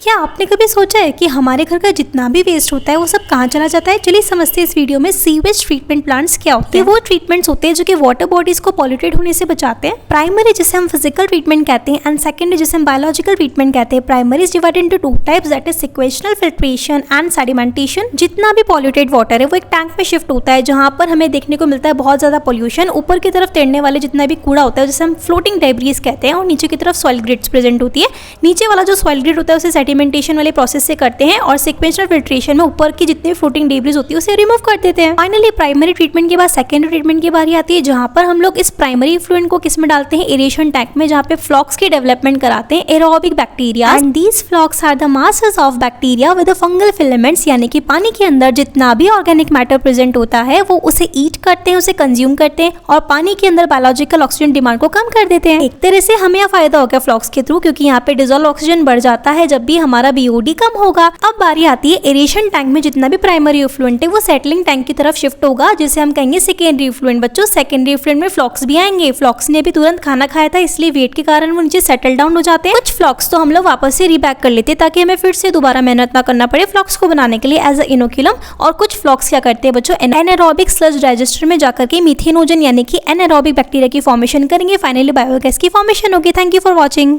क्या आपने कभी सोचा है कि हमारे घर का जितना भी वेस्ट होता है वो सब कहाँ चला जाता है? चलिए समझते हैं इस वीडियो में सीवेज ट्रीटमेंट प्लांट्स क्या होते हैं। वो ट्रीटमेंट्स होते हैं जो कि वाटर बॉडीज को पॉल्यूटेड होने से बचाते हैं। प्राइमरी जिसे हम फिजिकल ट्रीटमेंट कहते हैं एंड सेकेंडरी जिसे हम बायोलॉजिकल ट्रीटमेंट कहते हैं। Primary is divided into two types, that is sequential filtration and sedimentation. जितना भी पॉल्यूटेड वाटर है वो एक टैंक में शिफ्ट होता है जहाँ पर हमें देखने को मिलता है बहुत ज्यादा पॉल्यूशन। ऊपर की तरफ तैरने वाले जितना भी कूड़ा होता है जिसे हम फ्लोटिंग डेब्रीज कहते हैं, और नीचे की तरफ सॉइल ग्रिड्स प्रेजेंट होती है। नीचे वाला जो सॉइल ग्रिड होता है उसे सेडिमेंटेशन वाले प्रोसेस से करते हैं और सिक्वेंशनल फिल्ट्रेशन में ऊपर की जितनी फ्लोटिंग डेब्रीज होती है उसे रिमूव कर देते हैं। फाइनली प्राइमरी ट्रीटमेंट के बाद सेकेंडरी ट्रीटमेंट की बारी आती है जहां पर हम लोग इस प्राइमरी इफ्लुएंट को किस में डालते हैं, एरेशन टैंक में, जहां पे फ्लॉक्स की डेवलपमेंट कराते हैं, aerobic bacteria. And these flocs are the masses of bacteria with fungal filaments, यानी कि पानी के अंदर जितना भी ऑर्गेनिक मैटर प्रेजेंट होता है वो उसे ईट करते हैं, उसे कंज्यूम करते हैं और पानी के अंदर बायोलॉजिकल ऑक्सीजन डिमांड को कम कर देते हैं। एक तरह से हमें फायदा हो गया फ्लॉक्स के थ्रू, क्योंकि यहाँ पे डिजोल्व ऑक्सीजन बढ़ जाता है जब भी हमारा बीओडी कम होगा। अब बारी आती है एरेशन टैंक में जितना भी प्राइमरी इफ्लुएंट है वो सेटलिंग टैंक की तरफ शिफ्ट होगा, जिसे हम कहेंगे सेकेंडरी इफ्लुएंट। बच्चों सेकेंडरी इफ्लुएंट में फ्लॉक्स भी आएंगे। फ्लॉक्स ने भी तुरंत खाना खाया था, इसलिए वेट के कारण वो नीचे सेटल डाउन हो जाते हैं। कुछ फ्लॉक्स तो हम लोग वापस से रीबैक कर लेते हैं ताकि हमें फिर से दोबारा मेहनत ना करना पड़े फ्लॉक्स को बनाने के लिए एज अ इनोक्यूलम। और कुछ फ्लॉक्स क्या करते हैं बच्चों, एनारोबिक स्लज डाइजेस्टर में जाकर के मीथेनोजन यानी कि एनारोबिक बैक्टीरिया की फॉर्मेशन करेंगे। फाइनली बायोगैस की फॉर्मेशन होगी। Thank you for watching.